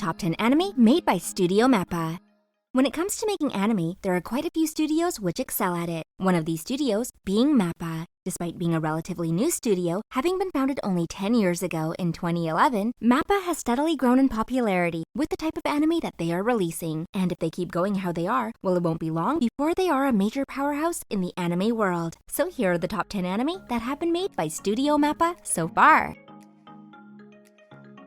Top 10 Anime made by Studio MAPPA. When it comes to making anime, there are quite a few studios which excel at it. One of these studios being MAPPA. Despite being a relatively new studio, having been founded only 10 years ago in 2011, MAPPA has steadily grown in popularity with the type of anime that they are releasing. And if they keep going how they are, well, it won't be long before they are a major powerhouse in the anime world. So here are the top 10 anime that have been made by Studio MAPPA so far.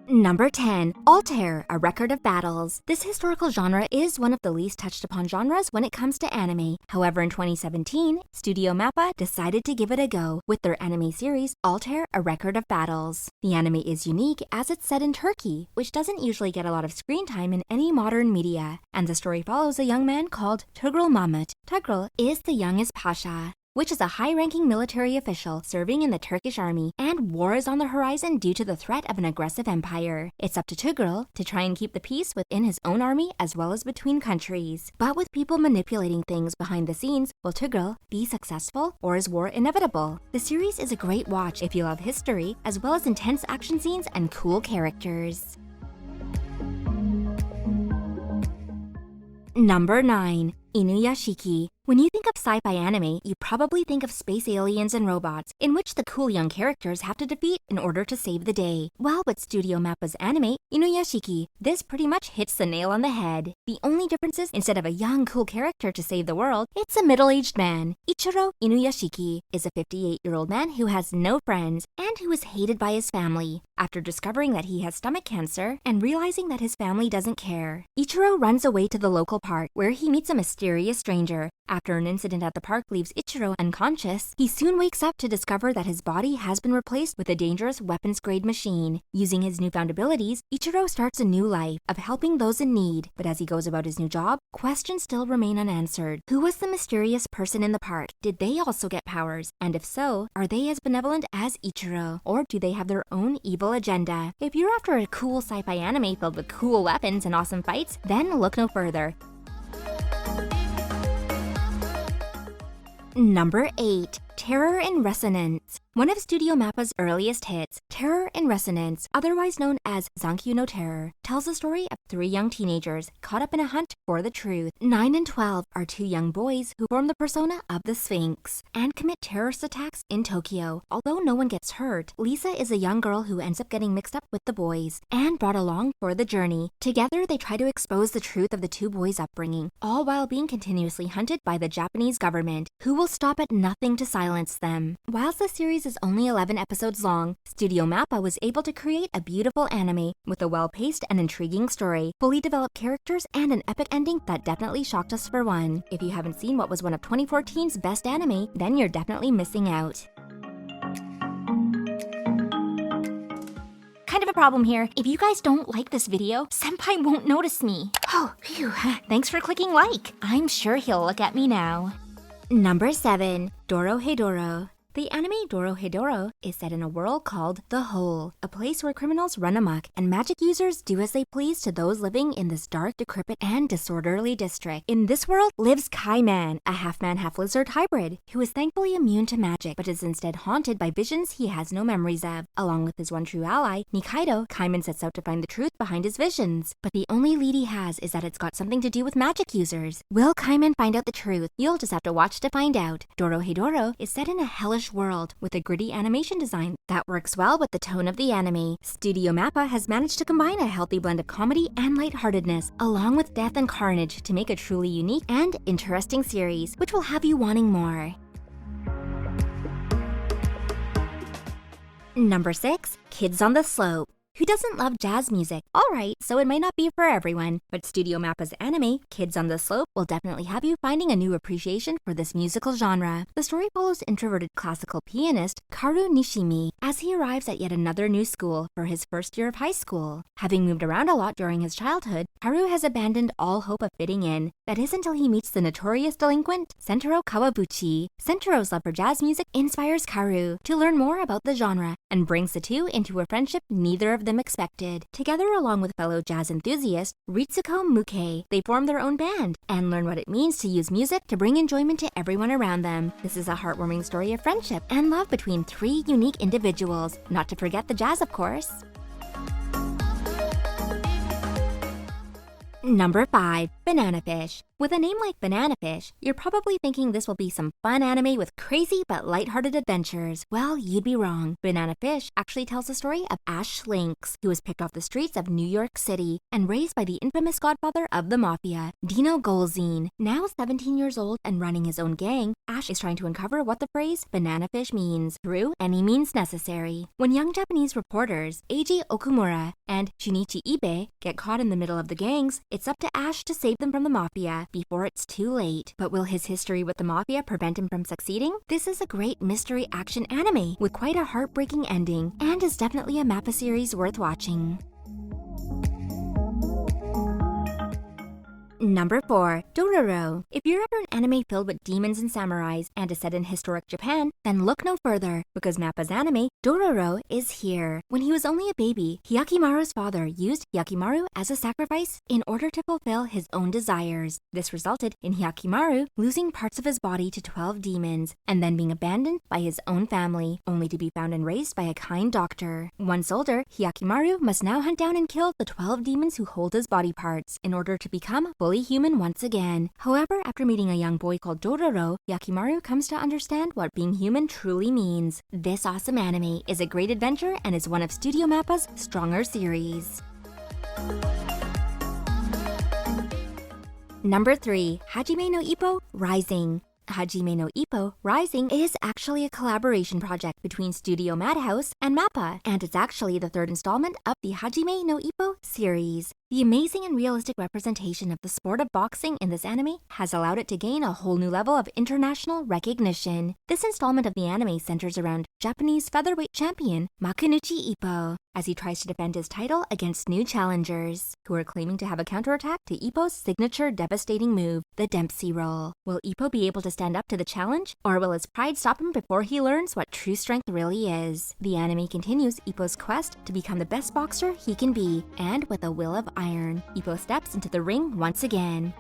Number 10. Altair, A Record of Battles. This historical genre is one of the least touched upon genres when it comes to anime. However, in 2017, Studio MAPPA decided to give it a go with their anime series, Altair, A Record of Battles. The anime is unique as it's set in Turkey, which doesn't usually get a lot of screen time in any modern media. And the story follows a young man called Tugrul Mahmut. Tugrul is the youngest pasha, which is a high-ranking military official serving in the Turkish army, and war is on the horizon due to the threat of an aggressive empire. It's up to Tugrul to try and keep the peace within his own army as well as between countries. But with people manipulating things behind the scenes, will Tugrul be successful or is war inevitable? The series is a great watch if you love history, as well as intense action scenes and cool characters. Number 9. Inuyashiki. When you think of sci-fi anime, you probably think of space aliens and robots, in which the cool young characters have to defeat in order to save the day. Well, with Studio MAPPA's anime, Inuyashiki, this pretty much hits the nail on the head. The only difference is, instead of a young, cool character to save the world, it's a middle-aged man. Ichiro Inuyashiki is a 58-year-old man who has no friends and who is hated by his family. After discovering that he has stomach cancer and realizing that his family doesn't care, Ichiro runs away to the local park where he meets a mysterious stranger. After an incident at the park leaves Ichiro unconscious, he soon wakes up to discover that his body has been replaced with a dangerous weapons-grade machine. Using his newfound abilities, Ichiro starts a new life of helping those in need. But as he goes about his new job, questions still remain unanswered. Who was the mysterious person in the park? Did they also get powers? And if so, are they as benevolent as Ichiro? Or do they have their own evil agenda? If you're after a cool sci-fi anime filled with cool weapons and awesome fights, then look no further. Number 8. Terror in Resonance. One of Studio MAPPA's earliest hits, Terror in Resonance, otherwise known as Zankyu no Terror, tells the story of 3 young teenagers caught up in a hunt for the truth. 9 and 12 are 2 young boys who form the persona of the Sphinx and commit terrorist attacks in Tokyo. Although no one gets hurt, Lisa is a young girl who ends up getting mixed up with the boys and brought along for the journey. Together, they try to expose the truth of the 2 boys' upbringing, all while being continuously hunted by the Japanese government, who will stop at nothing to silence them. Whilst the series is only 11 episodes long, Studio MAPPA was able to create a beautiful anime with a well-paced and intriguing story, fully developed characters, and an epic ending that definitely shocked us for one. If you haven't seen what was one of 2014's best anime, then you're definitely missing out. Kind of a problem here. If you guys don't like this video, Senpai won't notice me. Oh, phew. Thanks for clicking like. I'm sure he'll look at me now. Number 7. Dorohedoro. The anime Dorohedoro is set in a world called The Hole, a place where criminals run amok and magic users do as they please to those living in this dark, decrepit, and disorderly district. In this world lives Kaiman, a half-man, half-lizard hybrid, who is thankfully immune to magic, but is instead haunted by visions he has no memories of. Along with his one true ally, Nikaido, Kaiman sets out to find the truth behind his visions, but the only lead he has is that it's got something to do with magic users. Will Kaiman find out the truth? You'll just have to watch to find out. Dorohedoro is set in a hellish world with a gritty animation design that works well with the tone of the anime. Studio MAPPA has managed to combine a healthy blend of comedy and lightheartedness, along with death and carnage, to make a truly unique and interesting series, which will have you wanting more. Number 6. Kids on the Slope. Who doesn't love jazz music? Alright, so it might not be for everyone, but Studio MAPPA's anime, Kids on the Slope, will definitely have you finding a new appreciation for this musical genre. The story follows introverted classical pianist Karu Nishimi as he arrives at yet another new school for his first year of high school. Having moved around a lot during his childhood, Karu has abandoned all hope of fitting in. That is until he meets the notorious delinquent Sentaro Kawabuchi. Sentaro's love for jazz music inspires Karu to learn more about the genre and brings the two into a friendship neither of them expected. Together, along with fellow jazz enthusiast Ritsuko Muke, they form their own band and learn what it means to use music to bring enjoyment to everyone around them. This is a heartwarming story of friendship and love between 3 unique individuals, not to forget the jazz, of course. Number 5. Banana Fish. With a name like Banana Fish, you're probably thinking this will be some fun anime with crazy but lighthearted adventures. Well, you'd be wrong. Banana Fish actually tells the story of Ash Lynx, who was picked off the streets of New York City and raised by the infamous godfather of the mafia, Dino Golzine. Now 17 years old and running his own gang, Ash is trying to uncover what the phrase banana fish means through any means necessary. When young Japanese reporters Eiji Okumura and Shinichi Ibe get caught in the middle of the gangs, it's up to Ash to save them from the mafia before it's too late. But will his history with the mafia prevent him from succeeding? This is a great mystery action anime with quite a heartbreaking ending and is definitely a MAPPA series worth watching. Number 4. Dororo. If you're after an anime filled with demons and samurais and is set in historic Japan, then look no further, because MAPPA's anime, Dororo, is here. When he was only a baby, Hyakimaru's father used Hyakimaru as a sacrifice in order to fulfill his own desires. This resulted in Hyakimaru losing parts of his body to 12 demons, and then being abandoned by his own family, only to be found and raised by a kind doctor. Once older, Hyakimaru must now hunt down and kill the 12 demons who hold his body parts in order to become fully human once again. However, after meeting a young boy called Dororo, Hyakimaru comes to understand what being human truly means. This awesome anime is a great adventure and is one of Studio MAPPA's stronger series. Number 3. Hajime no Ippo Rising. Hajime no Ippo Rising is actually a collaboration project between Studio Madhouse and MAPPA, and it's actually the third installment of the Hajime no Ippo series. The amazing and realistic representation of the sport of boxing in this anime has allowed it to gain a whole new level of international recognition. This installment of the anime centers around Japanese featherweight champion Makunuchi Ippo, as he tries to defend his title against new challengers, who are claiming to have a counterattack to Ippo's signature devastating move, the Dempsey Roll. Will Ippo be able to stand up to the challenge, or will his pride stop him before he learns what true strength really is? The anime continues Ippo's quest to become the best boxer he can be, and with a will of iron, Ippo steps into the ring once again.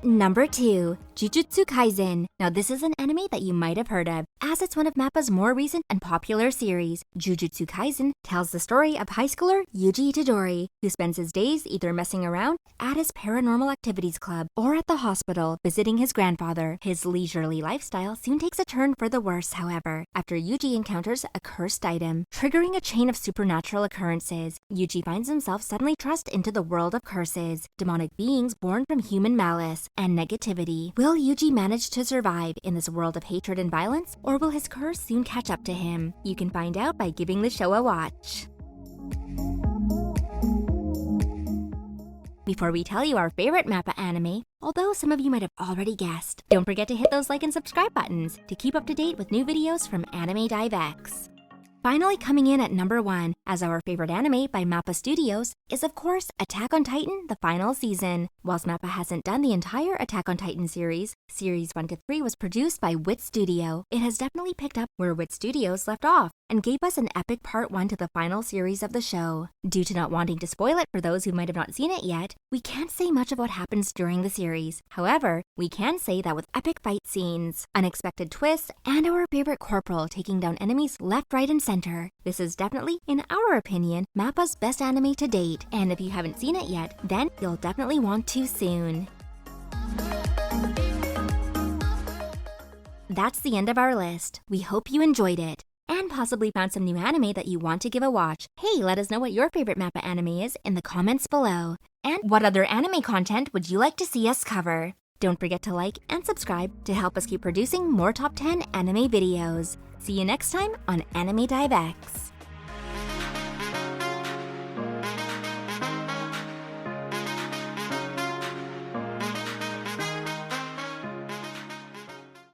Number 2. Jujutsu Kaisen. Now this is an anime that you might have heard of, as it's one of MAPPA's more recent and popular series. Jujutsu Kaisen tells the story of high schooler Yuji Itadori, who spends his days either messing around at his paranormal activities club or at the hospital visiting his grandfather. His leisurely lifestyle soon takes a turn for the worse, however, after Yuji encounters a cursed item, triggering a chain of supernatural occurrences. Yuji finds himself suddenly thrust into the world of curses, demonic beings born from human malice and negativity. Will Yuji manage to survive in this world of hatred and violence, or will his curse soon catch up to him? You can find out by giving the show a watch. Before we tell you our favorite MAPPA anime, although some of you might have already guessed, don't forget to hit those like and subscribe buttons to keep up to date with new videos from Anime Dive X. Finally coming in at number 1 as our favorite anime by MAPPA Studios is of course Attack on Titan, the final season. Whilst MAPPA hasn't done the entire Attack on Titan series 1 to 3 was produced by Wit Studio, it has definitely picked up where Wit Studios left off and gave us an epic part 1 to the final series of the show. Due to not wanting to spoil it for those who might have not seen it yet, we can't say much of what happens during the series. However, we can say that with epic fight scenes, unexpected twists, and our favorite corporal taking down enemies left, right, and center, this is definitely, in our opinion, MAPPA's best anime to date, and if you haven't seen it yet, then you'll definitely want to soon. That's the end of our list. We hope you enjoyed it, and possibly found some new anime that you want to give a watch. Hey, let us know what your favorite MAPPA anime is in the comments below. And what other anime content would you like to see us cover? Don't forget to like and subscribe to help us keep producing more top 10 anime videos. See you next time on Anime Dive X.